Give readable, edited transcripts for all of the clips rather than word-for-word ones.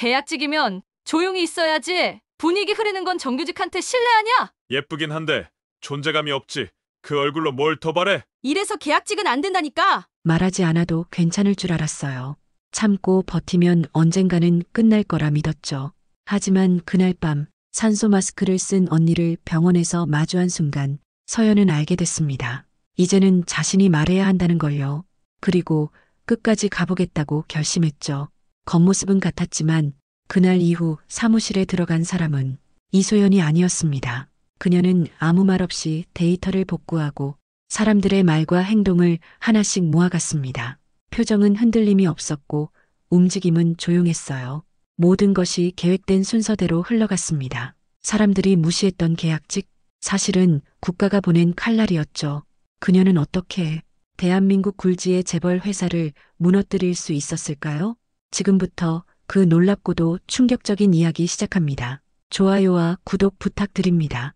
계약직이면 조용히 있어야지. 분위기 흐리는 건 정규직한테 신뢰하냐? 예쁘긴 한데 존재감이 없지. 그 얼굴로 뭘 더 바래? 이래서 계약직은 안 된다니까. 말하지 않아도 괜찮을 줄 알았어요. 참고 버티면 언젠가는 끝날 거라 믿었죠. 하지만 그날 밤 산소 마스크를 쓴 언니를 병원에서 마주한 순간 서연은 알게 됐습니다. 이제는 자신이 말해야 한다는 걸요. 그리고 끝까지 가보겠다고 결심했죠. 겉모습은 같았지만 그날 이후 사무실에 들어간 사람은 이소연이 아니었습니다. 그녀는 아무 말 없이 데이터를 복구하고 사람들의 말과 행동을 하나씩 모아갔습니다. 표정은 흔들림이 없었고 움직임은 조용했어요. 모든 것이 계획된 순서대로 흘러갔습니다. 사람들이 무시했던 계약직, 사실은 국가가 보낸 칼날이었죠. 그녀는 어떻게 대한민국 굴지의 재벌 회사를 무너뜨릴 수 있었을까요? 지금부터 그 놀랍고도 충격적인 이야기 시작합니다. 좋아요와 구독 부탁드립니다.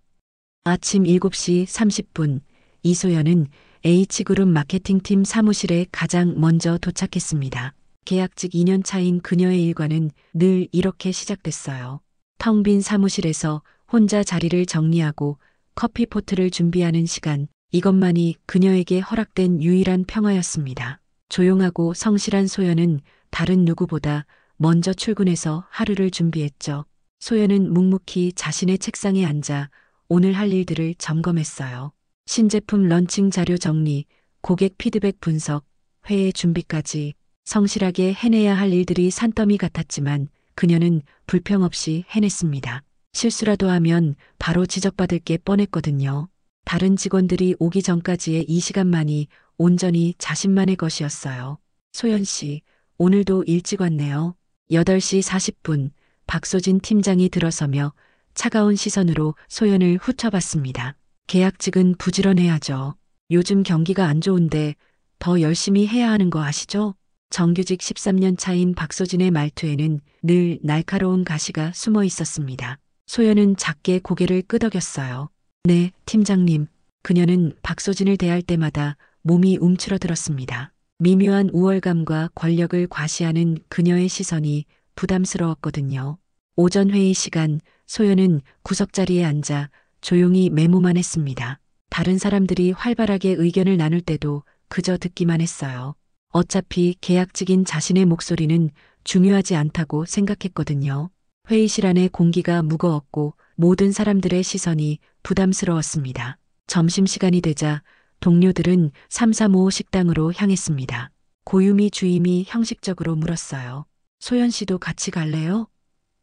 아침 7시 30분 이소연은 H그룹 마케팅팀 사무실에 가장 먼저 도착했습니다. 계약직 2년 차인 그녀의 일과는 늘 이렇게 시작됐어요. 텅 빈 사무실에서 혼자 자리를 정리하고 커피포트를 준비하는 시간, 이것만이 그녀에게 허락된 유일한 평화였습니다. 조용하고 성실한 소연은 다른 누구보다 먼저 출근해서 하루를 준비했죠. 소연은 묵묵히 자신의 책상에 앉아 오늘 할 일들을 점검했어요. 신제품 런칭 자료 정리, 고객 피드백 분석, 회의 준비까지 성실하게 해내야 할 일들이 산더미 같았지만 그녀는 불평 없이 해냈습니다. 실수라도 하면 바로 지적받을 게 뻔했거든요. 다른 직원들이 오기 전까지의 이 시간만이 온전히 자신만의 것이었어요. 소연 씨, 오늘도 일찍 왔네요. 8시 40분 박소진 팀장이 들어서며 차가운 시선으로 소연을 훑어봤습니다. 계약직은 부지런해야죠. 요즘 경기가 안 좋은데 더 열심히 해야 하는 거 아시죠? 정규직 13년 차인 박소진의 말투에는 늘 날카로운 가시가 숨어 있었습니다. 소연은 작게 고개를 끄덕였어요. 네, 팀장님. 그녀는 박소진을 대할 때마다 몸이 움츠러들었습니다. 미묘한 우월감과 권력을 과시하는 그녀의 시선이 부담스러웠거든요. 오전 회의 시간 소연은 구석자리에 앉아 조용히 메모만 했습니다. 다른 사람들이 활발하게 의견을 나눌 때도 그저 듣기만 했어요. 어차피 계약직인 자신의 목소리는 중요하지 않다고 생각했거든요. 회의실 안의 공기가 무거웠고 모든 사람들의 시선이 부담스러웠습니다. 점심시간이 되자 동료들은 335 식당으로 향했습니다. 고유미 주임이 형식적으로 물었어요. 소연 씨도 같이 갈래요?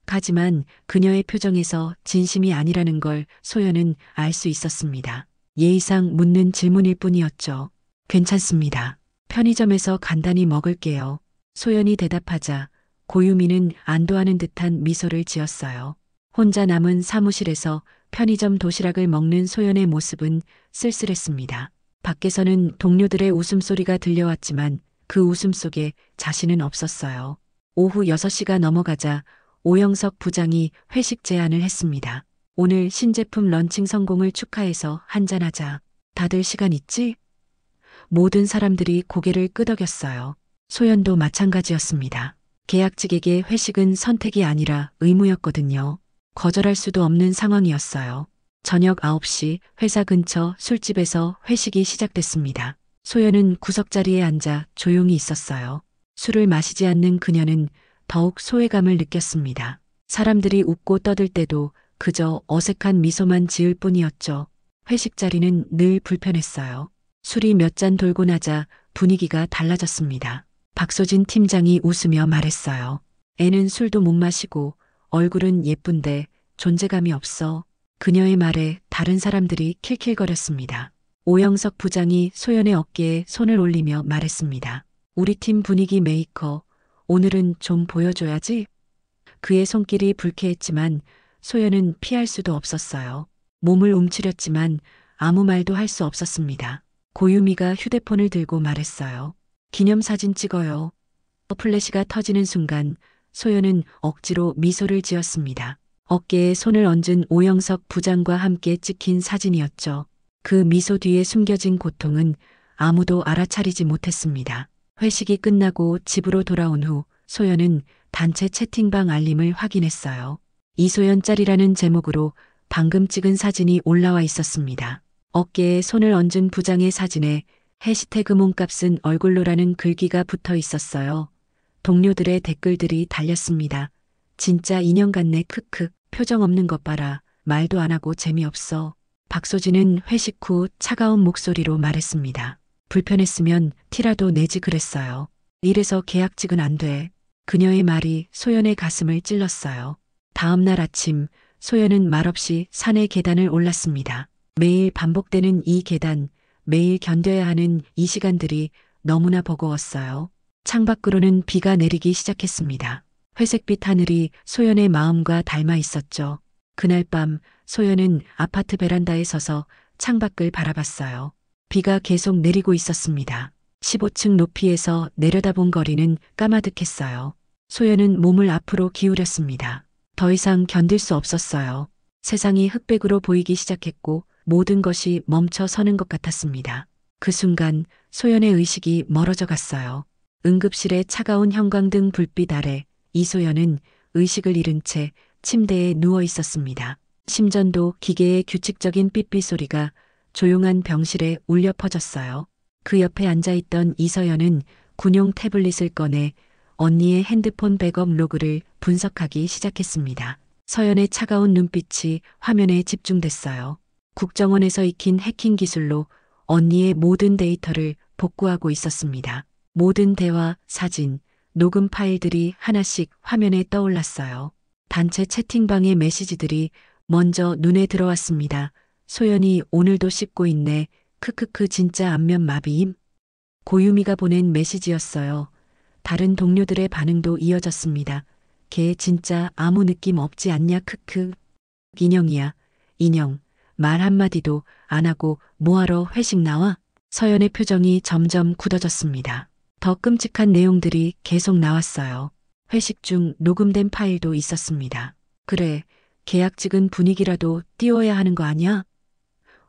하지만 그녀의 표정에서 진심이 아니라는 걸 소연은 알 수 있었습니다. 예의상 묻는 질문일 뿐이었죠. 괜찮습니다. 편의점에서 간단히 먹을게요. 소연이 대답하자 고유미는 안도하는 듯한 미소를 지었어요. 혼자 남은 사무실에서 편의점 도시락을 먹는 소연의 모습은 쓸쓸했습니다. 밖에서는 동료들의 웃음소리가 들려왔지만 그 웃음 속에 자신은 없었어요. 오후 6시가 넘어가자 오영석 부장이 회식 제안을 했습니다. 오늘 신제품 런칭 성공을 축하해서 한잔하자. 다들 시간 있지? 모든 사람들이 고개를 끄덕였어요. 소연도 마찬가지였습니다. 계약직에게 회식은 선택이 아니라 의무였거든요. 거절할 수도 없는 상황이었어요. 저녁 9시 회사 근처 술집에서 회식이 시작됐습니다. 소연은 구석자리에 앉아 조용히 있었어요. 술을 마시지 않는 그녀는 더욱 소외감을 느꼈습니다. 사람들이 웃고 떠들 때도 그저 어색한 미소만 지을 뿐이었죠. 회식 자리는 늘 불편했어요. 술이 몇 잔 돌고 나자 분위기가 달라졌습니다. 박소진 팀장이 웃으며 말했어요. 애는 술도 못 마시고 얼굴은 예쁜데 존재감이 없어. 그녀의 말에 다른 사람들이 킬킬거렸습니다. 오영석 부장이 소연의 어깨에 손을 올리며 말했습니다. 우리 팀 분위기 메이커, 오늘은 좀 보여줘야지. 그의 손길이 불쾌했지만 소연은 피할 수도 없었어요. 몸을 움츠렸지만 아무 말도 할 수 없었습니다. 고유미가 휴대폰을 들고 말했어요. 기념사진 찍어요. 플래시가 터지는 순간 소연은 억지로 미소를 지었습니다. 어깨에 손을 얹은 오영석 부장과 함께 찍힌 사진이었죠. 그 미소 뒤에 숨겨진 고통은 아무도 알아차리지 못했습니다. 회식이 끝나고 집으로 돌아온 후 소연은 단체 채팅방 알림을 확인했어요. 이소연 짤이라는 제목으로 방금 찍은 사진이 올라와 있었습니다. 어깨에 손을 얹은 부장의 사진에 해시태그 몸값은 얼굴로라는 글귀가 붙어 있었어요. 동료들의 댓글들이 달렸습니다. 진짜 인형 같네 크크 표정 없는 것 봐라 말도 안 하고 재미없어. 박소진은 회식 후 차가운 목소리로 말했습니다. 불편했으면 티라도 내지 그랬어요. 이래서 계약직은 안 돼. 그녀의 말이 소연의 가슴을 찔렀어요. 다음 날 아침 소연은 말없이 산의 계단을 올랐습니다. 매일 반복되는 이 계단, 매일 견뎌야 하는 이 시간들이 너무나 버거웠어요. 창밖으로는 비가 내리기 시작했습니다. 회색빛 하늘이 소연의 마음과 닮아 있었죠. 그날 밤 소연은 아파트 베란다에 서서 창밖을 바라봤어요. 비가 계속 내리고 있었습니다. 15층 높이에서 내려다본 거리는 까마득했어요. 소연은 몸을 앞으로 기울였습니다. 더 이상 견딜 수 없었어요. 세상이 흑백으로 보이기 시작했고 모든 것이 멈춰 서는 것 같았습니다. 그 순간 소연의 의식이 멀어져 갔어요. 응급실의 차가운 형광등 불빛 아래 이소연은 의식을 잃은 채 침대에 누워 있었습니다. 심전도 기계의 규칙적인 삐삐 소리가 조용한 병실에 울려 퍼졌어요. 그 옆에 앉아있던 이서연은 군용 태블릿을 꺼내 언니의 핸드폰 백업 로그를 분석하기 시작했습니다. 서연의 차가운 눈빛이 화면에 집중됐어요. 국정원에서 익힌 해킹 기술로 언니의 모든 데이터를 복구하고 있었습니다. 모든 대화, 사진, 녹음 파일들이 하나씩 화면에 떠올랐어요. 단체 채팅방의 메시지들이 먼저 눈에 들어왔습니다. 소연이 오늘도 씻고 있네. 크크크 진짜 안면 마비임. 고유미가 보낸 메시지였어요. 다른 동료들의 반응도 이어졌습니다. 걔 진짜 아무 느낌 없지 않냐 크크. 인형이야. 인형. 말 한마디도 안 하고 뭐하러 회식 나와? 서연의 표정이 점점 굳어졌습니다. 더 끔찍한 내용들이 계속 나왔어요. 회식 중 녹음된 파일도 있었습니다. 그래, 계약직은 분위기라도 띄워야 하는 거 아니야?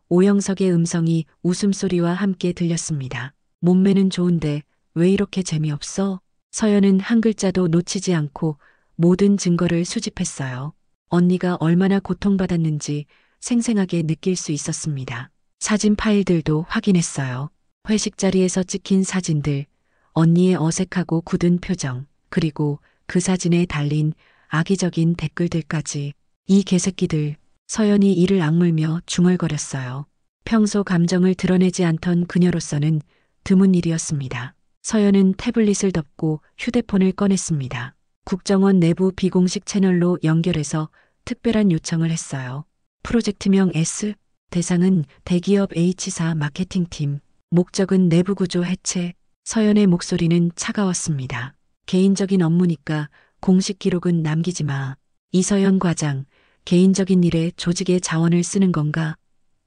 오영석의 음성이 웃음소리와 함께 들렸습니다. 몸매는 좋은데 왜 이렇게 재미없어? 서연은 한 글자도 놓치지 않고 모든 증거를 수집했어요. 언니가 얼마나 고통받았는지 생생하게 느낄 수 있었습니다. 사진 파일들도 확인했어요. 회식 자리에서 찍힌 사진들, 언니의 어색하고 굳은 표정, 그리고 그 사진에 달린 악의적인 댓글들까지. 이 개새끼들. 서연이 이를 악물며 중얼거렸어요. 평소 감정을 드러내지 않던 그녀로서는 드문 일이었습니다. 서연은 태블릿을 덮고 휴대폰을 꺼냈습니다. 국정원 내부 비공식 채널로 연결해서 특별한 요청을 했어요. 프로젝트명 S, 대상은 대기업 H사 마케팅팀, 목적은 내부 구조 해체. 서연의 목소리는 차가웠습니다. 개인적인 업무니까 공식 기록은 남기지 마. 이서연 과장, 개인적인 일에 조직의 자원을 쓰는 건가?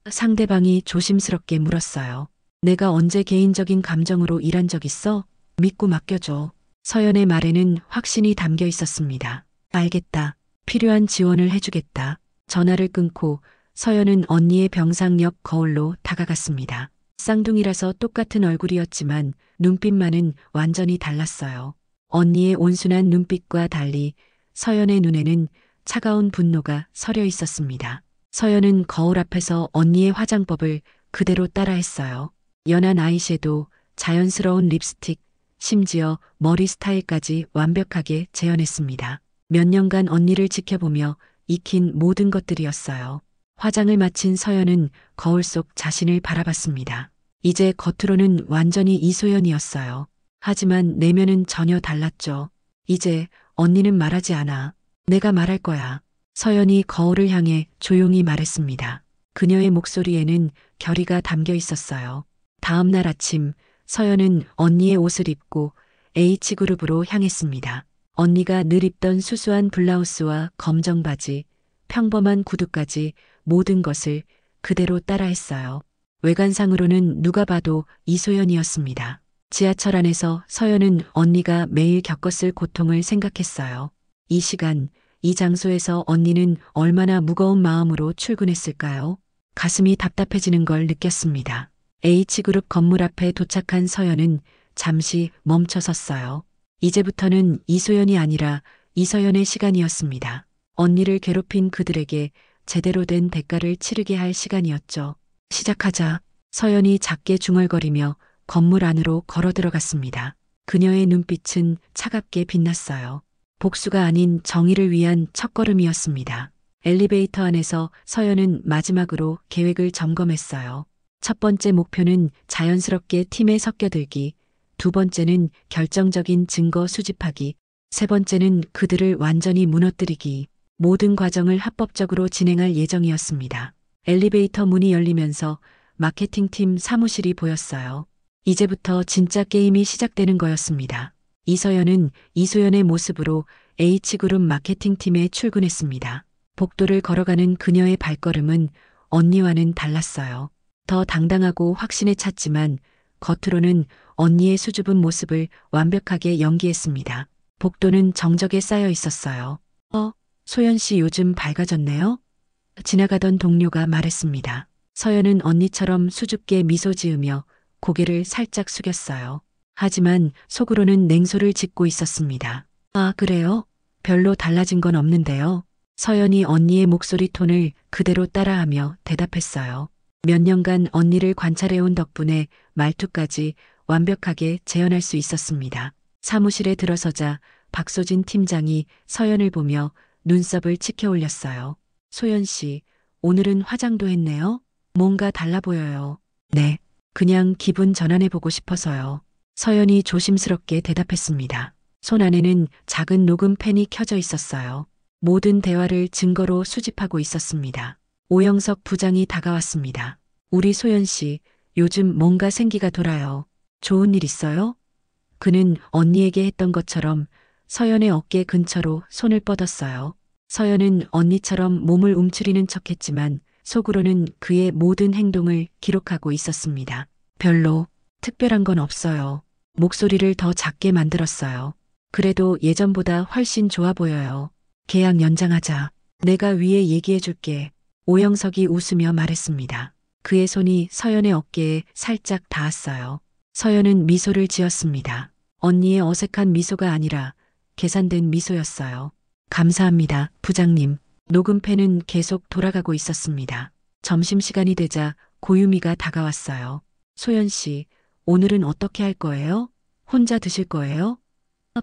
상대방이 조심스럽게 물었어요. 내가 언제 개인적인 감정으로 일한 적 있어? 믿고 맡겨줘. 서연의 말에는 확신이 담겨 있었습니다. 알겠다. 필요한 지원을 해주겠다. 전화를 끊고 서연은 언니의 병상역 거울로 다가갔습니다. 쌍둥이라서 똑같은 얼굴이었지만 눈빛만은 완전히 달랐어요. 언니의 온순한 눈빛과 달리 서연의 눈에는 차가운 분노가 서려 있었습니다. 서연은 거울 앞에서 언니의 화장법을 그대로 따라했어요. 연한 아이섀도우, 자연스러운 립스틱, 심지어 머리 스타일까지 완벽하게 재현했습니다. 몇 년간 언니를 지켜보며 익힌 모든 것들이었어요. 화장을 마친 서연은 거울 속 자신을 바라봤습니다. 이제 겉으로는 완전히 이소연이었어요. 하지만 내면은 전혀 달랐죠. 이제 언니는 말하지 않아. 내가 말할 거야. 서연이 거울을 향해 조용히 말했습니다. 그녀의 목소리에는 결의가 담겨 있었어요. 다음 날 아침 서연은 언니의 옷을 입고 H그룹으로 향했습니다. 언니가 늘 입던 수수한 블라우스와 검정 바지, 평범한 구두까지 모든 것을 그대로 따라했어요. 외관상으로는 누가 봐도 이소연이었습니다. 지하철 안에서 서연은 언니가 매일 겪었을 고통을 생각했어요. 이 시간, 이 장소에서 언니는 얼마나 무거운 마음으로 출근했을까요? 가슴이 답답해지는 걸 느꼈습니다. H그룹 건물 앞에 도착한 서연은 잠시 멈춰 섰어요. 이제부터는 이소연이 아니라 이서연의 시간이었습니다. 언니를 괴롭힌 그들에게 제대로 된 대가를 치르게 할 시간이었죠. 시작하자 서연이 작게 중얼거리며 건물 안으로 걸어 들어갔습니다. 그녀의 눈빛은 차갑게 빛났어요. 복수가 아닌 정의를 위한 첫걸음이었습니다. 엘리베이터 안에서 서연은 마지막으로 계획을 점검했어요. 첫 번째 목표는 자연스럽게 팀에 섞여들기, 두 번째는 결정적인 증거 수집하기, 세 번째는 그들을 완전히 무너뜨리기. 모든 과정을 합법적으로 진행할 예정이었습니다. 엘리베이터 문이 열리면서 마케팅팀 사무실이 보였어요. 이제부터 진짜 게임이 시작되는 거였습니다. 이서연은 이소연의 모습으로 H그룹 마케팅팀에 출근했습니다. 복도를 걸어가는 그녀의 발걸음은 언니와는 달랐어요. 더 당당하고 확신에 찼지만 겉으로는 언니의 수줍은 모습을 완벽하게 연기했습니다. 복도는 정적에 쌓여 있었어요. 소연 씨 요즘 밝아졌네요? 지나가던 동료가 말했습니다. 서연은 언니처럼 수줍게 미소 지으며 고개를 살짝 숙였어요. 하지만 속으로는 냉소를 짓고 있었습니다. 아, 그래요? 별로 달라진 건 없는데요. 서연이 언니의 목소리 톤을 그대로 따라하며 대답했어요. 몇 년간 언니를 관찰해온 덕분에 말투까지 완벽하게 재현할 수 있었습니다. 사무실에 들어서자 박소진 팀장이 서연을 보며 눈썹을 치켜 올렸어요. 소연 씨, 오늘은 화장도 했네요? 뭔가 달라 보여요. 네, 그냥 기분 전환해보고 싶어서요. 서연이 조심스럽게 대답했습니다. 손 안에는 작은 녹음펜이 켜져 있었어요. 모든 대화를 증거로 수집하고 있었습니다. 오영석 부장이 다가왔습니다. 우리 소연 씨, 요즘 뭔가 생기가 돌아요. 좋은 일 있어요? 그는 언니에게 했던 것처럼 서연의 어깨 근처로 손을 뻗었어요. 서연은 언니처럼 몸을 움츠리는 척했지만 속으로는 그의 모든 행동을 기록하고 있었습니다. 별로 특별한 건 없어요. 목소리를 더 작게 만들었어요. 그래도 예전보다 훨씬 좋아 보여요. 계약 연장하자. 내가 위에 얘기해 줄게. 오영석이 웃으며 말했습니다. 그의 손이 서연의 어깨에 살짝 닿았어요. 서연은 미소를 지었습니다. 언니의 어색한 미소가 아니라 계산된 미소였어요. 감사합니다, 부장님. 녹음펜은 계속 돌아가고 있었습니다. 점심시간이 되자 고유미가 다가왔어요. 소연 씨, 오늘은 어떻게 할 거예요? 혼자 드실 거예요?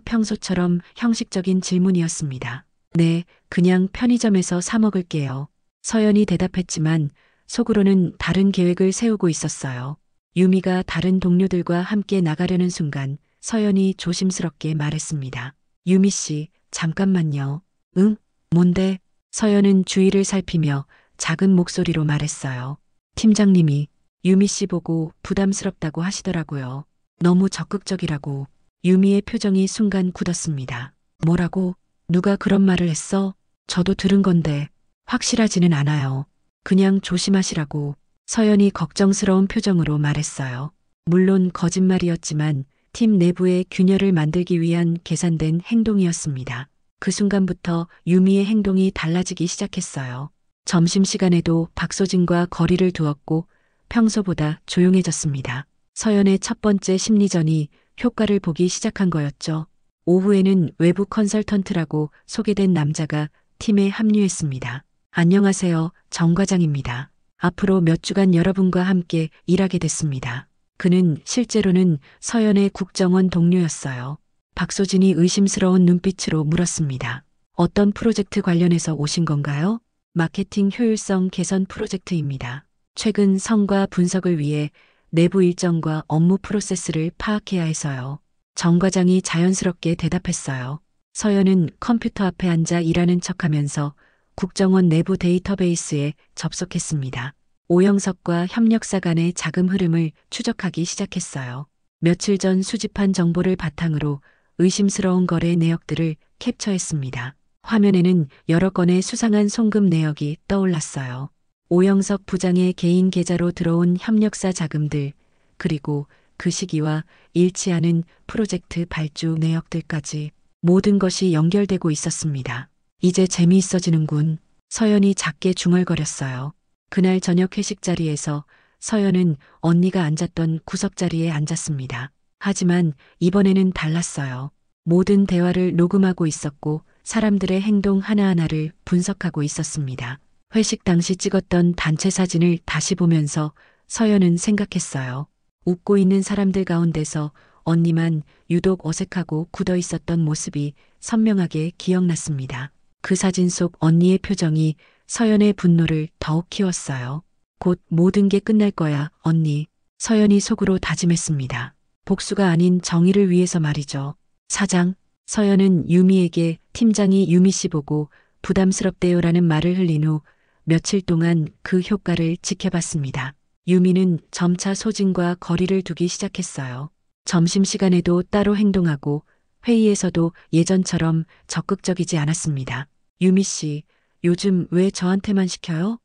평소처럼 형식적인 질문이었습니다. 네, 그냥 편의점에서 사 먹을게요. 서연이 대답했지만 속으로는 다른 계획을 세우고 있었어요. 유미가 다른 동료들과 함께 나가려는 순간 서연이 조심스럽게 말했습니다. 유미 씨, 잠깐만요. 응? 뭔데? 서연은 주위를 살피며 작은 목소리로 말했어요. 팀장님이 유미 씨 보고 부담스럽다고 하시더라고요. 너무 적극적이라고. 유미의 표정이 순간 굳었습니다. 뭐라고? 누가 그런 말을 했어? 저도 들은 건데 확실하지는 않아요. 그냥 조심하시라고. 서연이 걱정스러운 표정으로 말했어요. 물론 거짓말이었지만 팀 내부의 균열을 만들기 위한 계산된 행동이었습니다. 그 순간부터 유미의 행동이 달라지기 시작했어요. 점심시간에도 박소진과 거리를 두었고 평소보다 조용해졌습니다. 서연의 첫 번째 심리전이 효과를 보기 시작한 거였죠. 오후에는 외부 컨설턴트라고 소개된 남자가 팀에 합류했습니다. 안녕하세요, 정 과장입니다. 앞으로 몇 주간 여러분과 함께 일하게 됐습니다. 그는 실제로는 서연의 국정원 동료였어요. 박소진이 의심스러운 눈빛으로 물었습니다. 어떤 프로젝트 관련해서 오신 건가요? 마케팅 효율성 개선 프로젝트입니다. 최근 성과 분석을 위해 내부 일정과 업무 프로세스를 파악해야 해서요. 정 과장이 자연스럽게 대답했어요. 서연은 컴퓨터 앞에 앉아 일하는 척하면서 국정원 내부 데이터베이스에 접속했습니다. 오영석과 협력사 간의 자금 흐름을 추적하기 시작했어요. 며칠 전 수집한 정보를 바탕으로 의심스러운 거래 내역들을 캡처했습니다. 화면에는 여러 건의 수상한 송금 내역이 떠올랐어요. 오영석 부장의 개인 계좌로 들어온 협력사 자금들, 그리고 그 시기와 일치하는 프로젝트 발주 내역들까지 모든 것이 연결되고 있었습니다. 이제 재미있어지는군. 서연이 작게 중얼거렸어요. 그날 저녁 회식 자리에서 서연은 언니가 앉았던 구석 자리에 앉았습니다. 하지만 이번에는 달랐어요. 모든 대화를 녹음하고 있었고 사람들의 행동 하나하나를 분석하고 있었습니다. 회식 당시 찍었던 단체 사진을 다시 보면서 서연은 생각했어요. 웃고 있는 사람들 가운데서 언니만 유독 어색하고 굳어 있었던 모습이 선명하게 기억났습니다. 그 사진 속 언니의 표정이 서연의 분노를 더욱 키웠어요. 곧 모든 게 끝날 거야, 언니. 서연이 속으로 다짐했습니다. 복수가 아닌 정의를 위해서 말이죠. 사장, 서연은 유미에게 팀장이 유미 씨 보고 부담스럽대요라는 말을 흘린 후 며칠 동안 그 효과를 지켜봤습니다. 유미는 점차 소진과 거리를 두기 시작했어요. 점심시간에도 따로 행동하고 회의에서도 예전처럼 적극적이지 않았습니다. 유미 씨, 요즘 왜 저한테만 시켜요?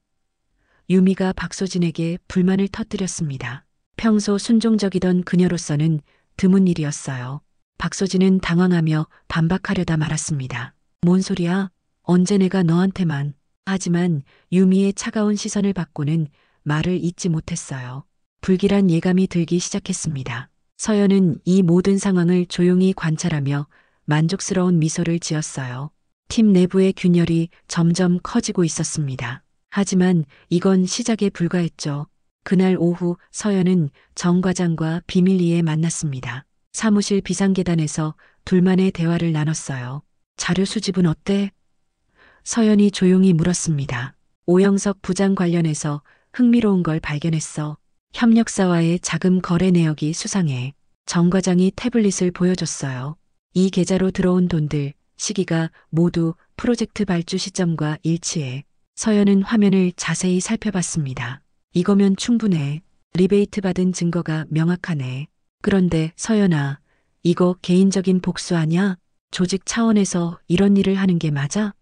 유미가 박소진에게 불만을 터뜨렸습니다. 평소 순종적이던 그녀로서는 드문 일이었어요. 박소진은 당황하며 반박하려다 말았습니다. 뭔 소리야? 언제 내가 너한테만. 하지만 유미의 차가운 시선을 받고는 말을 잇지 못했어요. 불길한 예감이 들기 시작했습니다. 서연은 이 모든 상황을 조용히 관찰하며 만족스러운 미소를 지었어요. 팀 내부의 균열이 점점 커지고 있었습니다. 하지만 이건 시작에 불과했죠. 그날 오후 서연은 정 과장과 비밀리에 만났습니다. 사무실 비상계단에서 둘만의 대화를 나눴어요. 자료 수집은 어때? 서연이 조용히 물었습니다. 오영석 부장 관련해서 흥미로운 걸 발견했어. 협력사와의 자금 거래 내역이 수상해. 정 과장이 태블릿을 보여줬어요. 이 계좌로 들어온 돈들, 시기가 모두 프로젝트 발주 시점과 일치해. 서연은 화면을 자세히 살펴봤습니다. 이거면 충분해. 리베이트 받은 증거가 명확하네. 그런데 서연아, 이거 개인적인 복수 아냐? 조직 차원에서 이런 일을 하는 게 맞아?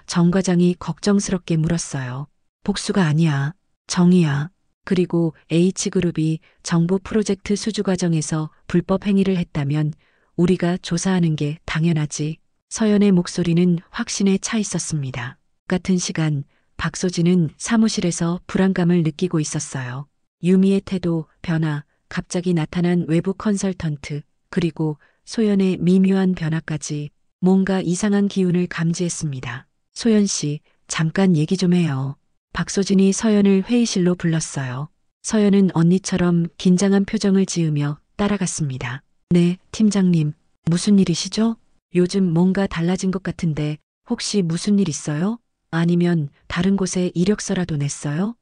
정 과장이 걱정스럽게 물었어요. 복수가 아니야. 정의야. 그리고 H그룹이 정보 프로젝트 수주 과정에서 불법 행위를 했다면 우리가 조사하는 게 당연하지. 서연의 목소리는 확신에 차 있었습니다. 같은 시간 박소진은 사무실에서 불안감을 느끼고 있었어요. 유미의 태도, 변화, 갑자기 나타난 외부 컨설턴트, 그리고 소연의 미묘한 변화까지 뭔가 이상한 기운을 감지했습니다. 소연 씨, 잠깐 얘기 좀 해요. 박소진이 서연을 회의실로 불렀어요. 서연은 언니처럼 긴장한 표정을 지으며 따라갔습니다. 네, 팀장님. 무슨 일이시죠? 요즘 뭔가 달라진 것 같은데 혹시 무슨 일 있어요? 아니면 다른 곳에 이력서라도 냈어요?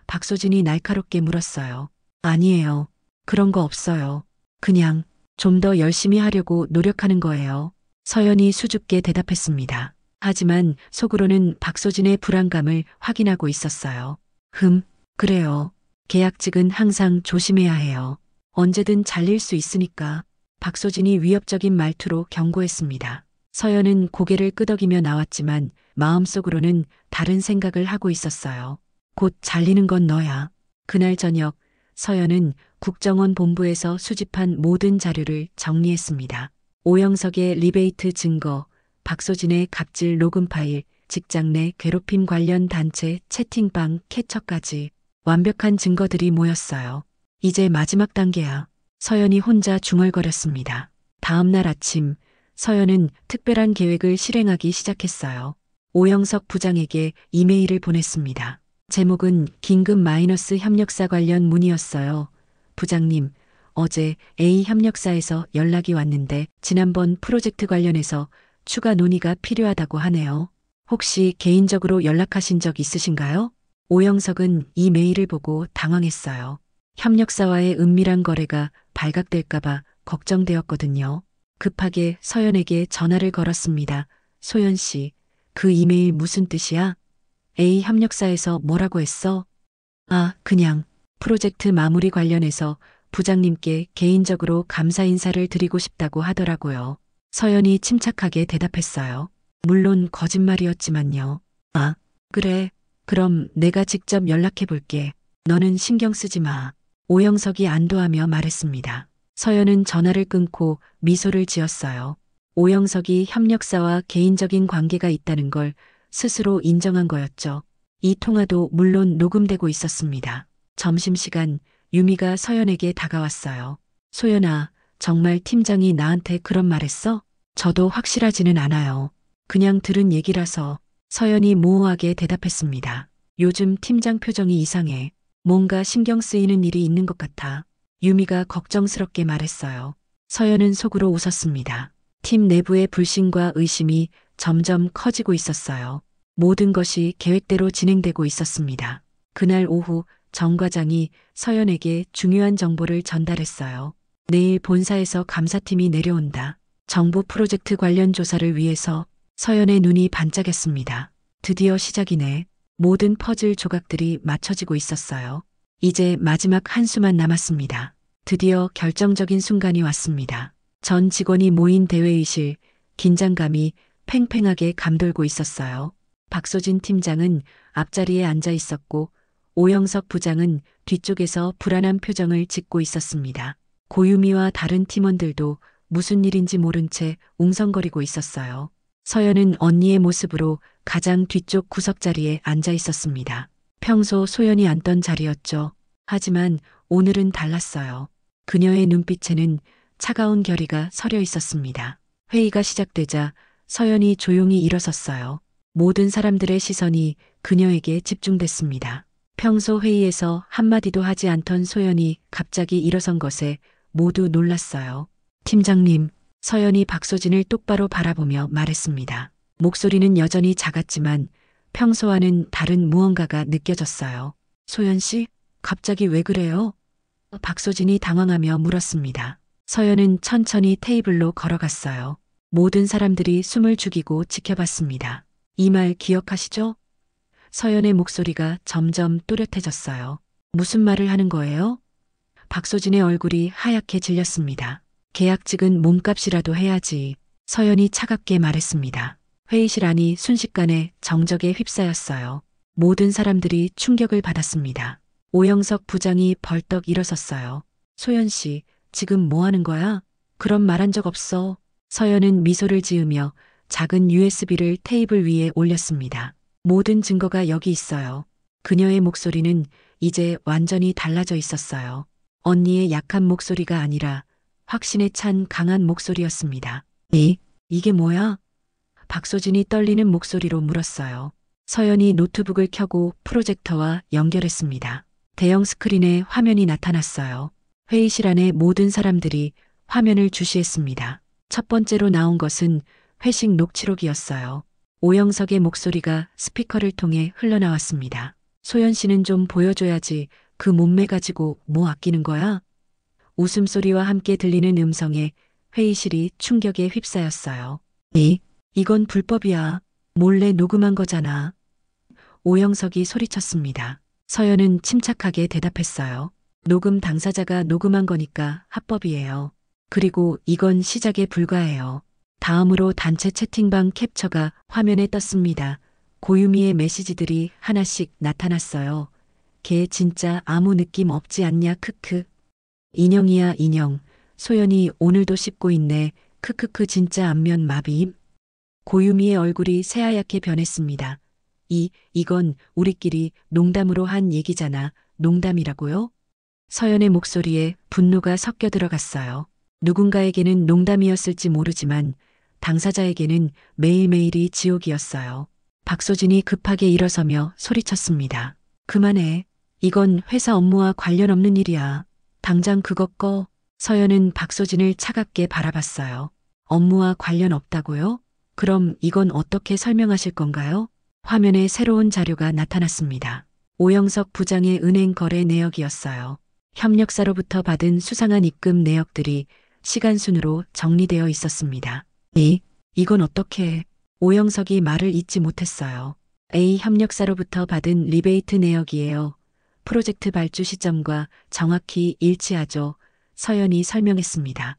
박소진이 날카롭게 물었어요. 아니에요. 그런 거 없어요. 그냥 좀 더 열심히 하려고 노력하는 거예요. 서연이 수줍게 대답했습니다. 하지만 속으로는 박소진의 불안감을 확인하고 있었어요. 그래요. 계약직은 항상 조심해야 해요. 언제든 잘릴 수 있으니까. 박소진이 위협적인 말투로 경고했습니다. 서연은 고개를 끄덕이며 나왔지만 마음속으로는 다른 생각을 하고 있었어요. 곧 잘리는 건 너야. 그날 저녁 서연은 국정원 본부에서 수집한 모든 자료를 정리했습니다. 오영석의 리베이트 증거, 박소진의 갑질 녹음 파일, 직장 내 괴롭힘 관련 단체 채팅방 캡처까지 완벽한 증거들이 모였어요. 이제 마지막 단계야. 서연이 혼자 중얼거렸습니다. 다음 날 아침 서연은 특별한 계획을 실행하기 시작했어요. 오영석 부장에게 이메일을 보냈습니다. 제목은 긴급 마이너스 협력사 관련 문의였어요. 부장님, 어제 A 협력사에서 연락이 왔는데 지난번 프로젝트 관련해서 추가 논의가 필요하다고 하네요. 혹시 개인적으로 연락하신 적 있으신가요? 오영석은 이 메일을 보고 당황했어요. 협력사와의 은밀한 거래가 발각될까봐 걱정되었거든요. 급하게 서연에게 전화를 걸었습니다. 소연 씨, 그 이메일 무슨 뜻이야? A 협력사에서 뭐라고 했어? 그냥 프로젝트 마무리 관련해서 부장님께 개인적으로 감사 인사를 드리고 싶다고 하더라고요. 서연이 침착하게 대답했어요. 물론 거짓말이었지만요. 그래. 그럼 내가 직접 연락해 볼게. 너는 신경 쓰지 마. 오영석이 안도하며 말했습니다. 서연은 전화를 끊고 미소를 지었어요. 오영석이 협력사와 개인적인 관계가 있다는 걸 스스로 인정한 거였죠. 이 통화도 물론 녹음되고 있었습니다. 점심시간 유미가 서연에게 다가왔어요. 소연아, 정말 팀장이 나한테 그런 말 했어? 저도 확실하지는 않아요. 그냥 들은 얘기라서. 서연이 모호하게 대답했습니다. 요즘 팀장 표정이 이상해. 뭔가 신경 쓰이는 일이 있는 것 같아. 유미가 걱정스럽게 말했어요. 서연은 속으로 웃었습니다. 팀 내부의 불신과 의심이 점점 커지고 있었어요. 모든 것이 계획대로 진행되고 있었습니다. 그날 오후 정 과장이 서연에게 중요한 정보를 전달했어요. 내일 본사에서 감사팀이 내려온다. 정부 프로젝트 관련 조사를 위해서. 서연의 눈이 반짝였습니다. 드디어 시작이네. 모든 퍼즐 조각들이 맞춰지고 있었어요. 이제 마지막 한 수만 남았습니다. 드디어 결정적인 순간이 왔습니다. 전 직원이 모인 대회의실, 긴장감이 팽팽하게 감돌고 있었어요. 박소진 팀장은 앞자리에 앉아 있었고 오영석 부장은 뒤쪽에서 불안한 표정을 짓고 있었습니다. 고유미와 다른 팀원들도 무슨 일인지 모른 채 웅성거리고 있었어요. 서연은 언니의 모습으로 가장 뒤쪽 구석자리에 앉아 있었습니다. 평소 소연이 앉던 자리였죠. 하지만 오늘은 달랐어요. 그녀의 눈빛에는 차가운 결의가 서려 있었습니다. 회의가 시작되자 서연이 조용히 일어섰어요. 모든 사람들의 시선이 그녀에게 집중됐습니다. 평소 회의에서 한마디도 하지 않던 소연이 갑자기 일어선 것에 모두 놀랐어요. 팀장님, 서연이 박소진을 똑바로 바라보며 말했습니다. 목소리는 여전히 작았지만 평소와는 다른 무언가가 느껴졌어요. 소연 씨, 갑자기 왜 그래요? 박소진이 당황하며 물었습니다. 서연은 천천히 테이블로 걸어갔어요. 모든 사람들이 숨을 죽이고 지켜봤습니다. 이 말 기억하시죠? 서연의 목소리가 점점 또렷해졌어요. 무슨 말을 하는 거예요? 박소진의 얼굴이 하얗게 질렸습니다. 계약직은 몸값이라도 해야지. 서연이 차갑게 말했습니다. 회의실 안이 순식간에 정적에 휩싸였어요. 모든 사람들이 충격을 받았습니다. 오영석 부장이 벌떡 일어섰어요. 소연 씨, 지금 뭐 하는 거야? 그런 말 한 적 없어. 서연은 미소를 지으며 작은 USB를 테이블 위에 올렸습니다. 모든 증거가 여기 있어요. 그녀의 목소리는 이제 완전히 달라져 있었어요. 언니의 약한 목소리가 아니라 확신에 찬 강한 목소리였습니다. 이게 뭐야? 박소진이 떨리는 목소리로 물었어요. 서연이 노트북을 켜고 프로젝터와 연결했습니다. 대형 스크린에 화면이 나타났어요. 회의실 안의 모든 사람들이 화면을 주시했습니다. 첫 번째로 나온 것은 회식 녹취록이었어요. 오영석의 목소리가 스피커를 통해 흘러나왔습니다. 소연 씨는 좀 보여줘야지. 그 몸매 가지고 뭐 아끼는 거야? 웃음소리와 함께 들리는 음성에 회의실이 충격에 휩싸였어요. 이건 불법이야. 몰래 녹음한 거잖아. 오영석이 소리쳤습니다. 서연은 침착하게 대답했어요. 녹음 당사자가 녹음한 거니까 합법이에요. 그리고 이건 시작에 불과해요. 다음으로 단체 채팅방 캡처가 화면에 떴습니다. 고유미의 메시지들이 하나씩 나타났어요. 걔 진짜 아무 느낌 없지 않냐 크크. 인형이야 인형. 소연이 오늘도 씹고 있네. 크크크 진짜 안면 마비임. 고유미의 얼굴이 새하얗게 변했습니다. 이건 우리끼리 농담으로 한 얘기잖아. 농담이라고요? 서연의 목소리에 분노가 섞여 들어갔어요. 누군가에게는 농담이었을지 모르지만 당사자에게는 매일매일이 지옥이었어요. 박소진이 급하게 일어서며 소리쳤습니다. 그만해. 이건 회사 업무와 관련 없는 일이야. 당장 그거 꺼. 서연은 박소진을 차갑게 바라봤어요. 업무와 관련 없다고요? 그럼 이건 어떻게 설명하실 건가요? 화면에 새로운 자료가 나타났습니다. 오영석 부장의 은행 거래 내역이었어요. 협력사로부터 받은 수상한 입금 내역들이 시간순으로 정리되어 있었습니다. 이건 어떻게? 오영석이 말을 잇지 못했어요. A 협력사로부터 받은 리베이트 내역이에요. 프로젝트 발주 시점과 정확히 일치하죠. 서연이 설명했습니다.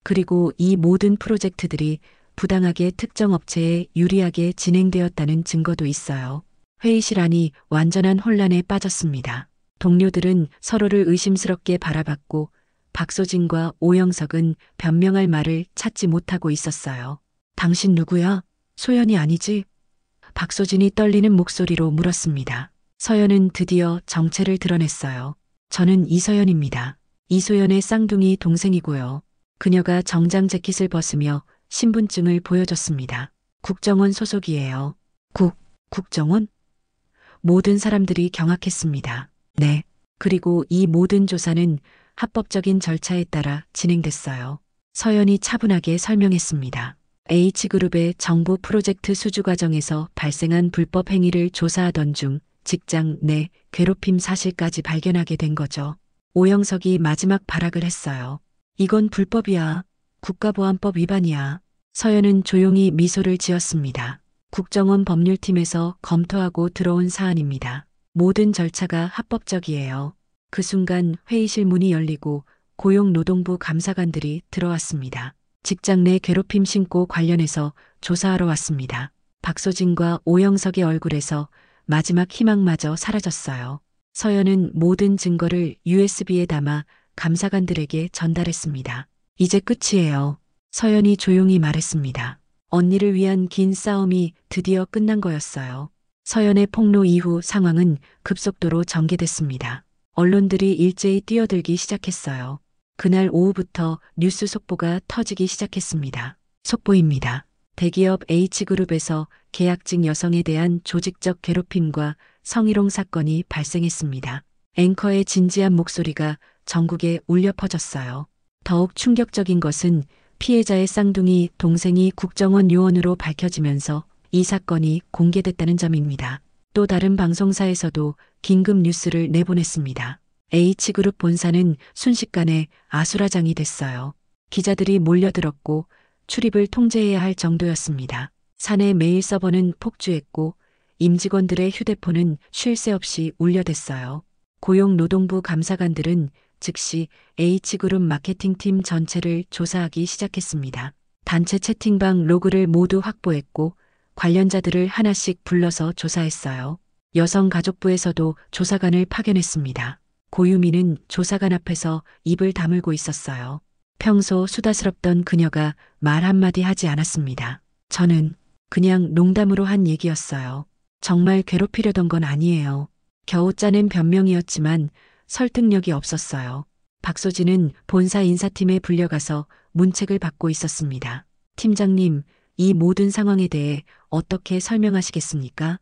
그리고 이 모든 프로젝트들이 부당하게 특정 업체에 유리하게 진행되었다는 증거도 있어요. 회의실 안이 완전한 혼란에 빠졌습니다. 동료들은 서로를 의심스럽게 바라봤고 박소진과 오영석은 변명할 말을 찾지 못하고 있었어요. 당신 누구야? 소연이 아니지? 박소진이 떨리는 목소리로 물었습니다. 서연은 드디어 정체를 드러냈어요. 저는 이서연입니다. 이소연의 쌍둥이 동생이고요. 그녀가 정장 재킷을 벗으며 신분증을 보여줬습니다. 국정원 소속이에요. 국정원? 모든 사람들이 경악했습니다. 네. 그리고 이 모든 조사는 합법적인 절차에 따라 진행됐어요. 서연이 차분하게 설명했습니다. H그룹의 정부 프로젝트 수주 과정에서 발생한 불법 행위를 조사하던 중 직장 내 괴롭힘 사실까지 발견하게 된 거죠. 오영석이 마지막 발악을 했어요. 이건 불법이야. 국가보안법 위반이야. 서연은 조용히 미소를 지었습니다. 국정원 법률팀에서 검토하고 들어온 사안입니다. 모든 절차가 합법적이에요. 그 순간 회의실 문이 열리고 고용노동부 감사관들이 들어왔습니다. 직장 내 괴롭힘 신고 관련해서 조사하러 왔습니다. 박소진과 오영석의 얼굴에서 마지막 희망마저 사라졌어요. 서연은 모든 증거를 USB에 담아 감사관들에게 전달했습니다. 이제 끝이에요. 서연이 조용히 말했습니다. 언니를 위한 긴 싸움이 드디어 끝난 거였어요. 서연의 폭로 이후 상황은 급속도로 전개됐습니다. 언론들이 일제히 뛰어들기 시작했어요. 그날 오후부터 뉴스 속보가 터지기 시작했습니다. 속보입니다. 대기업 H그룹에서 계약직 여성에 대한 조직적 괴롭힘과 성희롱 사건이 발생했습니다. 앵커의 진지한 목소리가 전국에 울려 퍼졌어요. 더욱 충격적인 것은 피해자의 쌍둥이 동생이 국정원 요원으로 밝혀지면서 이 사건이 공개됐다는 점입니다. 또 다른 방송사에서도 긴급 뉴스를 내보냈습니다. H그룹 본사는 순식간에 아수라장이 됐어요. 기자들이 몰려들었고 출입을 통제해야 할 정도였습니다. 사내 메일 서버는 폭주했고 임직원들의 휴대폰은 쉴 새 없이 울려댔어요. 고용노동부 감사관들은 즉시 H그룹 마케팅팀 전체를 조사하기 시작했습니다. 단체 채팅방 로그를 모두 확보했고 관련자들을 하나씩 불러서 조사했어요. 여성가족부에서도 조사관을 파견했습니다. 고유미는 조사관 앞에서 입을 다물고 있었어요. 평소 수다스럽던 그녀가 말 한마디 하지 않았습니다. 저는 그냥 농담으로 한 얘기였어요. 정말 괴롭히려던 건 아니에요. 겨우 짜낸 변명이었지만 설득력이 없었어요. 박소진은 본사 인사팀에 불려가서 문책을 받고 있었습니다. 팀장님, 이 모든 상황에 대해 어떻게 설명하시겠습니까?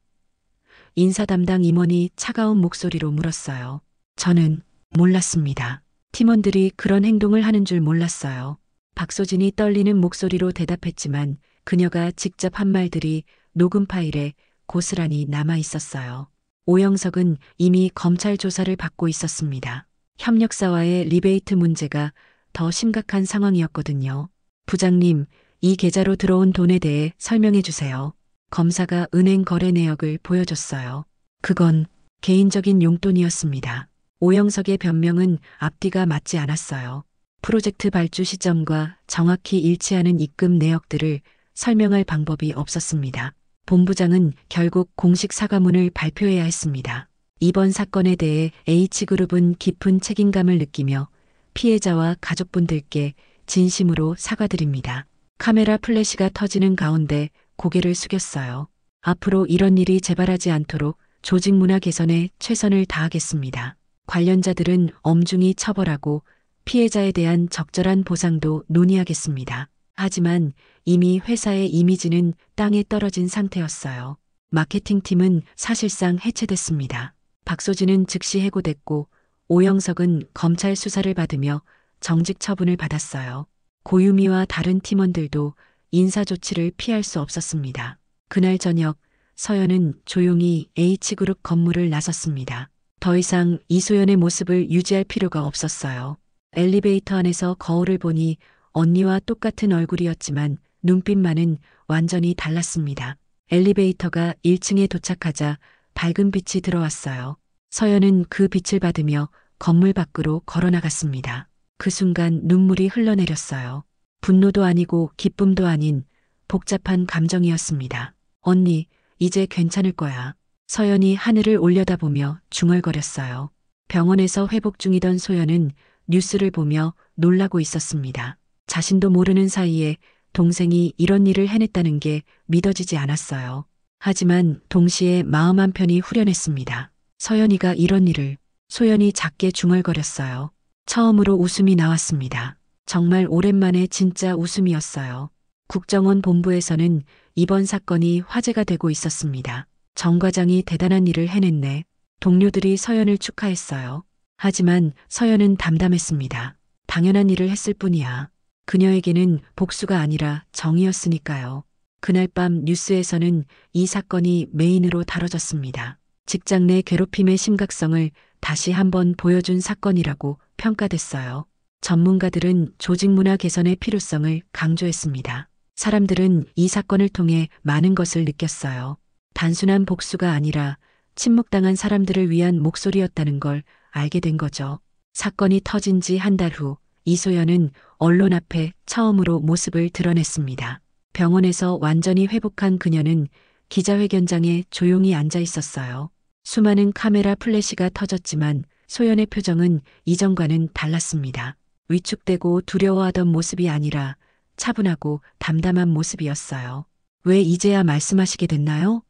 인사 담당 임원이 차가운 목소리로 물었어요. 저는 몰랐습니다. 팀원들이 그런 행동을 하는 줄 몰랐어요. 박소진이 떨리는 목소리로 대답했지만 그녀가 직접 한 말들이 녹음 파일에 고스란히 남아 있었어요. 오영석은 이미 검찰 조사를 받고 있었습니다. 협력사와의 리베이트 문제가 더 심각한 상황이었거든요. 부장님, 이 계좌로 들어온 돈에 대해 설명해 주세요. 검사가 은행 거래 내역을 보여줬어요. 그건 개인적인 용돈이었습니다. 오영석의 변명은 앞뒤가 맞지 않았어요. 프로젝트 발주 시점과 정확히 일치하는 입금 내역들을 설명할 방법이 없었습니다. 본부장은 결국 공식 사과문을 발표해야 했습니다. 이번 사건에 대해 H그룹은 깊은 책임감을 느끼며 피해자와 가족분들께 진심으로 사과드립니다. 카메라 플래시가 터지는 가운데 고개를 숙였어요. 앞으로 이런 일이 재발하지 않도록 조직 문화 개선에 최선을 다하겠습니다. 관련자들은 엄중히 처벌하고 피해자에 대한 적절한 보상도 논의하겠습니다. 하지만 이미 회사의 이미지는 땅에 떨어진 상태였어요. 마케팅팀은 사실상 해체됐습니다. 박소진은 즉시 해고됐고 오영석은 검찰 수사를 받으며 정직 처분을 받았어요. 고유미와 다른 팀원들도 인사조치를 피할 수 없었습니다. 그날 저녁 서연은 조용히 H그룹 건물을 나섰습니다. 더 이상 이소연의 모습을 유지할 필요가 없었어요. 엘리베이터 안에서 거울을 보니 언니와 똑같은 얼굴이었지만 눈빛만은 완전히 달랐습니다. 엘리베이터가 1층에 도착하자 밝은 빛이 들어왔어요. 서연은 그 빛을 받으며 건물 밖으로 걸어나갔습니다. 그 순간 눈물이 흘러내렸어요. 분노도 아니고 기쁨도 아닌 복잡한 감정이었습니다. 언니, 이제 괜찮을 거야. 서연이 하늘을 올려다보며 중얼거렸어요. 병원에서 회복 중이던 소연은 뉴스를 보며 놀라고 있었습니다. 자신도 모르는 사이에 동생이 이런 일을 해냈다는 게 믿어지지 않았어요. 하지만 동시에 마음 한편이 후련했습니다. 서연이가 이런 일을. 소연이 작게 중얼거렸어요. 처음으로 웃음이 나왔습니다. 정말 오랜만에 진짜 웃음이었어요. 국정원 본부에서는 이번 사건이 화제가 되고 있었습니다. 정 과장이 대단한 일을 해냈네. 동료들이 서연을 축하했어요. 하지만 서연은 담담했습니다. 당연한 일을 했을 뿐이야. 그녀에게는 복수가 아니라 정의였으니까요. 그날 밤 뉴스에서는 이 사건이 메인으로 다뤄졌습니다. 직장 내 괴롭힘의 심각성을 다시 한번 보여준 사건이라고 평가됐어요. 전문가들은 조직 문화 개선의 필요성을 강조했습니다. 사람들은 이 사건을 통해 많은 것을 느꼈어요. 단순한 복수가 아니라 침묵당한 사람들을 위한 목소리였다는 걸 알게 된 거죠. 사건이 터진 지 한 달 후 이소연은 언론 앞에 처음으로 모습을 드러냈습니다. 병원에서 완전히 회복한 그녀는 기자회견장에 조용히 앉아 있었어요. 수많은 카메라 플래시가 터졌지만 소연의 표정은 이전과는 달랐습니다. 위축되고 두려워하던 모습이 아니라 차분하고 담담한 모습이었어요. 왜 이제야 말씀하시게 됐나요?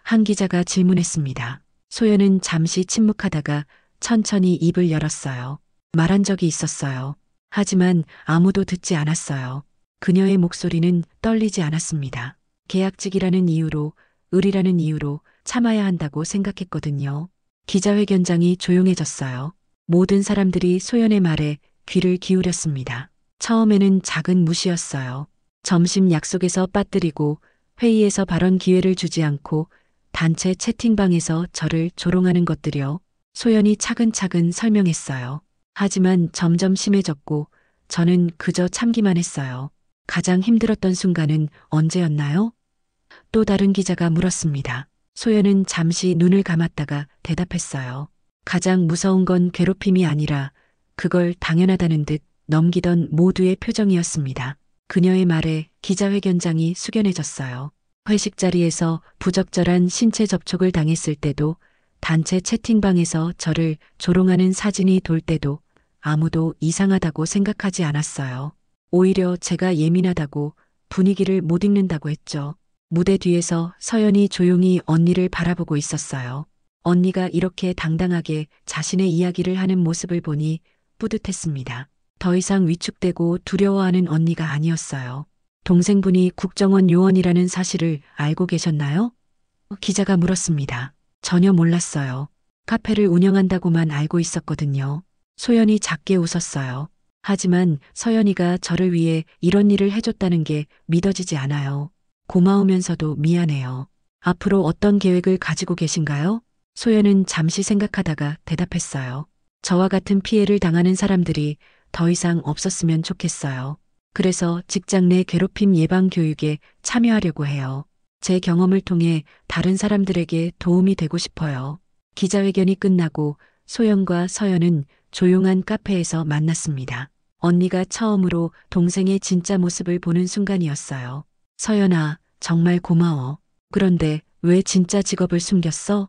한 기자가 질문했습니다. 소연은 잠시 침묵하다가 천천히 입을 열었어요. 말한 적이 있었어요. 하지만 아무도 듣지 않았어요. 그녀의 목소리는 떨리지 않았습니다. 계약직이라는 이유로, 의리라는 이유로 참아야 한다고 생각했거든요. 기자회견장이 조용해졌어요. 모든 사람들이 소연의 말에 귀를 기울였습니다. 처음에는 작은 무시였어요. 점심 약속에서 빠뜨리고 회의에서 발언 기회를 주지 않고 단체 채팅방에서 저를 조롱하는 것들이요. 소연이 차근차근 설명했어요. 하지만 점점 심해졌고 저는 그저 참기만 했어요. 가장 힘들었던 순간은 언제였나요? 또 다른 기자가 물었습니다. 소연은 잠시 눈을 감았다가 대답했어요. 가장 무서운 건 괴롭힘이 아니라 그걸 당연하다는 듯 넘기던 모두의 표정이었습니다. 그녀의 말에 기자회견장이 숙연해졌어요. 회식 자리에서 부적절한 신체 접촉을 당했을 때도, 단체 채팅방에서 저를 조롱하는 사진이 돌 때도 아무도 이상하다고 생각하지 않았어요. 오히려 제가 예민하다고, 분위기를 못 읽는다고 했죠. 무대 뒤에서 서연이 조용히 언니를 바라보고 있었어요. 언니가 이렇게 당당하게 자신의 이야기를 하는 모습을 보니 뿌듯했습니다. 더 이상 위축되고 두려워하는 언니가 아니었어요. 동생분이 국정원 요원이라는 사실을 알고 계셨나요? 기자가 물었습니다. 전혀 몰랐어요. 카페를 운영한다고만 알고 있었거든요. 소연이 작게 웃었어요. 하지만 서연이가 저를 위해 이런 일을 해줬다는 게 믿어지지 않아요. 고마우면서도 미안해요. 앞으로 어떤 계획을 가지고 계신가요? 소연은 잠시 생각하다가 대답했어요. 저와 같은 피해를 당하는 사람들이 더 이상 없었으면 좋겠어요. 그래서 직장 내 괴롭힘 예방 교육에 참여하려고 해요. 제 경험을 통해 다른 사람들에게 도움이 되고 싶어요. 기자회견이 끝나고 소연과 서연은 조용한 카페에서 만났습니다. 언니가 처음으로 동생의 진짜 모습을 보는 순간이었어요. 서연아, 정말 고마워. 그런데 왜 진짜 직업을 숨겼어?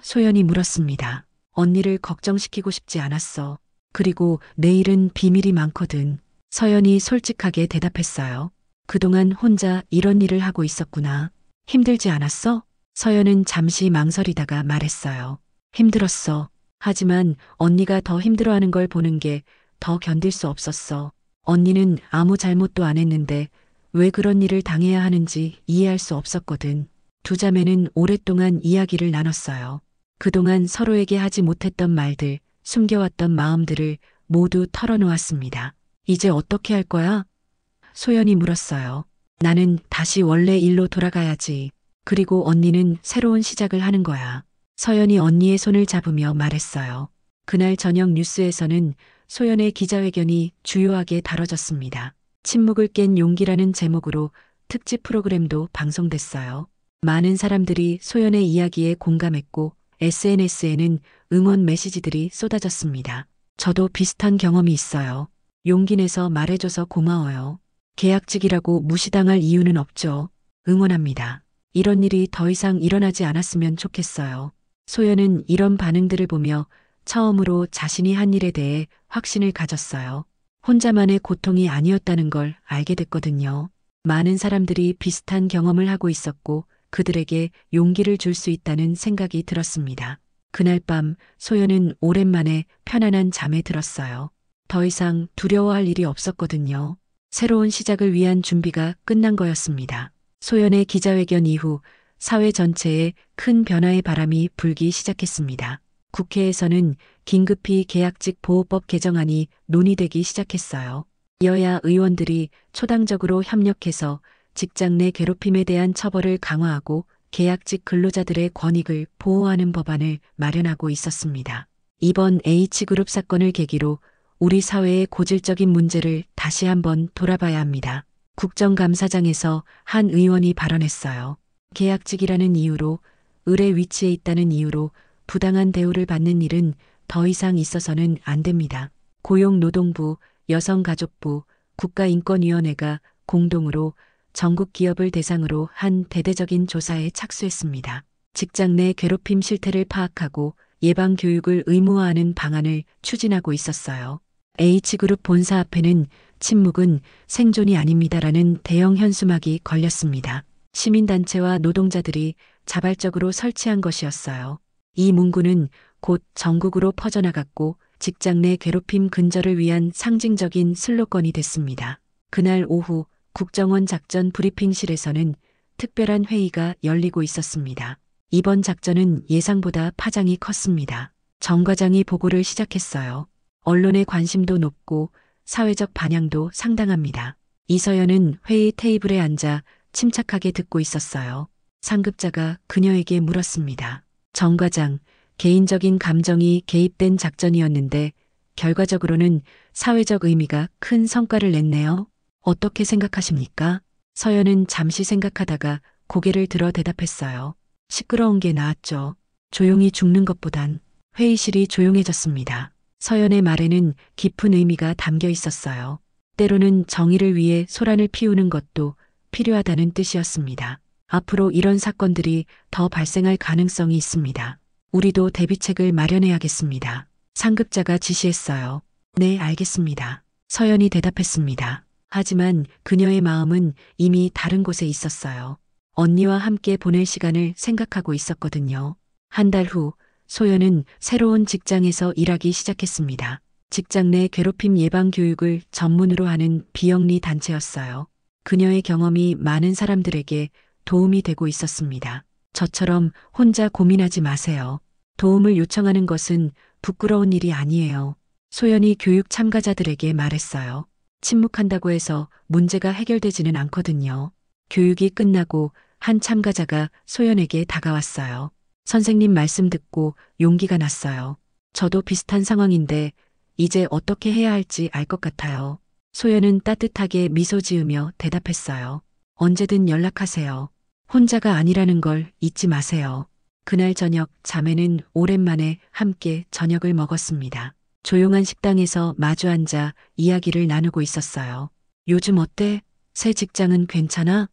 소연이 물었습니다. 언니를 걱정시키고 싶지 않았어. 그리고 내일은 비밀이 많거든. 서연이 솔직하게 대답했어요. 그동안 혼자 이런 일을 하고 있었구나. 힘들지 않았어? 서연은 잠시 망설이다가 말했어요. 힘들었어. 하지만 언니가 더 힘들어하는 걸 보는 게 더 견딜 수 없었어. 언니는 아무 잘못도 안 했는데 왜 그런 일을 당해야 하는지 이해할 수 없었거든. 두 자매는 오랫동안 이야기를 나눴어요. 그동안 서로에게 하지 못했던 말들, 숨겨왔던 마음들을 모두 털어놓았습니다. 이제 어떻게 할 거야? 소연이 물었어요. 나는 다시 원래 일로 돌아가야지. 그리고 언니는 새로운 시작을 하는 거야. 서연이 언니의 손을 잡으며 말했어요. 그날 저녁 뉴스에서는 소연의 기자회견이 주요하게 다뤄졌습니다. 침묵을 깬 용기라는 제목으로 특집 프로그램도 방송됐어요. 많은 사람들이 소연의 이야기에 공감했고 SNS에는 응원 메시지들이 쏟아졌습니다. 저도 비슷한 경험이 있어요. 용기 내서 말해줘서 고마워요. 계약직이라고 무시당할 이유는 없죠. 응원합니다. 이런 일이 더 이상 일어나지 않았으면 좋겠어요. 소연은 이런 반응들을 보며 처음으로 자신이 한 일에 대해 확신을 가졌어요. 혼자만의 고통이 아니었다는 걸 알게 됐거든요. 많은 사람들이 비슷한 경험을 하고 있었고 그들에게 용기를 줄 수 있다는 생각이 들었습니다. 그날 밤 소연은 오랜만에 편안한 잠에 들었어요. 더 이상 두려워할 일이 없었거든요. 새로운 시작을 위한 준비가 끝난 거였습니다. 소연의 기자회견 이후 사회 전체에 큰 변화의 바람이 불기 시작했습니다. 국회에서는 긴급히 계약직 보호법 개정안이 논의되기 시작했어요. 여야 의원들이 초당적으로 협력해서 직장 내 괴롭힘에 대한 처벌을 강화하고 계약직 근로자들의 권익을 보호하는 법안을 마련하고 있었습니다. 이번 H그룹 사건을 계기로 우리 사회의 고질적인 문제를 다시 한번 돌아봐야 합니다. 국정감사장에서 한 의원이 발언했어요. 계약직이라는 이유로 을의 위치에 있다는 이유로 부당한 대우를 받는 일은 더 이상 있어서는 안 됩니다. 고용노동부, 여성가족부, 국가인권위원회가 공동으로 전국 기업을 대상으로 한 대대적인 조사에 착수했습니다. 직장 내 괴롭힘 실태를 파악하고 예방 교육을 의무화하는 방안을 추진하고 있었어요. H그룹 본사 앞에는 침묵은 생존이 아닙니다라는 대형 현수막이 걸렸습니다. 시민단체와 노동자들이 자발적으로 설치한 것이었어요. 이 문구는 곧 전국으로 퍼져나갔고 직장 내 괴롭힘 근절을 위한 상징적인 슬로건이 됐습니다. 그날 오후 국정원 작전 브리핑실에서는 특별한 회의가 열리고 있었습니다. 이번 작전은 예상보다 파장이 컸습니다. 정 과장이 보고를 시작했어요. 언론의 관심도 높고 사회적 반향도 상당합니다. 이서연은 회의 테이블에 앉아 침착하게 듣고 있었어요. 상급자가 그녀에게 물었습니다. 정 과장, 개인적인 감정이 개입된 작전이었는데 결과적으로는 사회적 의미가 큰 성과를 냈네요. 어떻게 생각하십니까? 서연은 잠시 생각하다가 고개를 들어 대답했어요. 시끄러운 게 나았죠. 조용히 죽는 것보단. 회의실이 조용해졌습니다. 서연의 말에는 깊은 의미가 담겨 있었어요. 때로는 정의를 위해 소란을 피우는 것도 필요하다는 뜻이었습니다. 앞으로 이런 사건들이 더 발생할 가능성이 있습니다. 우리도 대비책을 마련해야겠습니다. 상급자가 지시했어요. 네, 알겠습니다. 서연이 대답했습니다. 하지만 그녀의 마음은 이미 다른 곳에 있었어요. 언니와 함께 보낼 시간을 생각하고 있었거든요. 한 달 후 소연은 새로운 직장에서 일하기 시작했습니다. 직장 내 괴롭힘 예방 교육을 전문으로 하는 비영리 단체였어요. 그녀의 경험이 많은 사람들에게 도움이 되고 있었습니다. 저처럼 혼자 고민하지 마세요. 도움을 요청하는 것은 부끄러운 일이 아니에요. 소연이 교육 참가자들에게 말했어요. 침묵한다고 해서 문제가 해결되지는 않거든요. 교육이 끝나고 한 참가자가 소연에게 다가왔어요. 선생님 말씀 듣고 용기가 났어요. 저도 비슷한 상황인데 이제 어떻게 해야 할지 알 것 같아요. 소연은 따뜻하게 미소 지으며 대답했어요. 언제든 연락하세요. 혼자가 아니라는 걸 잊지 마세요. 그날 저녁 자매는 오랜만에 함께 저녁을 먹었습니다. 조용한 식당에서 마주 앉아 이야기를 나누고 있었어요. 요즘 어때? 새 직장은 괜찮아?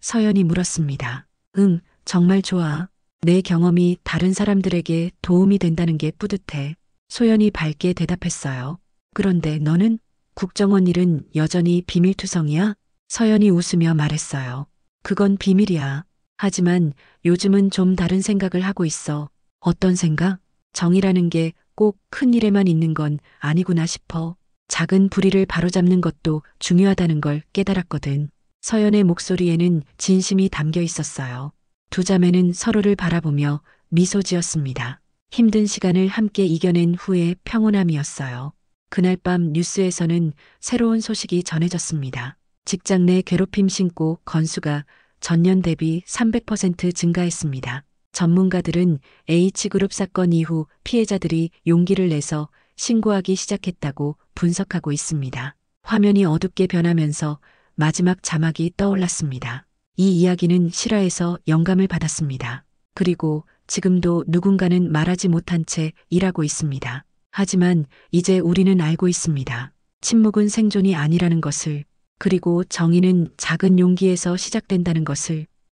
서연이 물었습니다. 응, 정말 좋아. 내 경험이 다른 사람들에게 도움이 된다는 게 뿌듯해. 소연이 밝게 대답했어요. 그런데 너는? 국정원 일은 여전히 비밀투성이야? 서연이 웃으며 말했어요. 그건 비밀이야. 하지만 요즘은 좀 다른 생각을 하고 있어. 어떤 생각? 정의라는 게 꼭 큰 일에만 있는 건 아니구나 싶어. 작은 불의를 바로잡는 것도 중요하다는 걸 깨달았거든. 서연의 목소리에는 진심이 담겨 있었어요. 두 자매는 서로를 바라보며 미소 지었습니다. 힘든 시간을 함께 이겨낸 후의 평온함이었어요. 그날 밤 뉴스에서는 새로운 소식이 전해졌습니다. 직장 내 괴롭힘 신고 건수가 전년 대비 300% 증가했습니다. 전문가들은 H그룹 사건 이후 피해자들이 용기를 내서 신고하기 시작했다고 분석하고 있습니다. 화면이 어둡게 변하면서 마지막 자막이 떠올랐습니다. 이 이야기는 실화에서 영감을 받았습니다. 그리고 지금도 누군가는 말하지 못한 채 일하고 있습니다. 하지만 이제 우리는 알고 있습니다. 침묵은 생존이 아니라는 것을, 그리고 정의는 작은 용기에서 시작된다는 것을.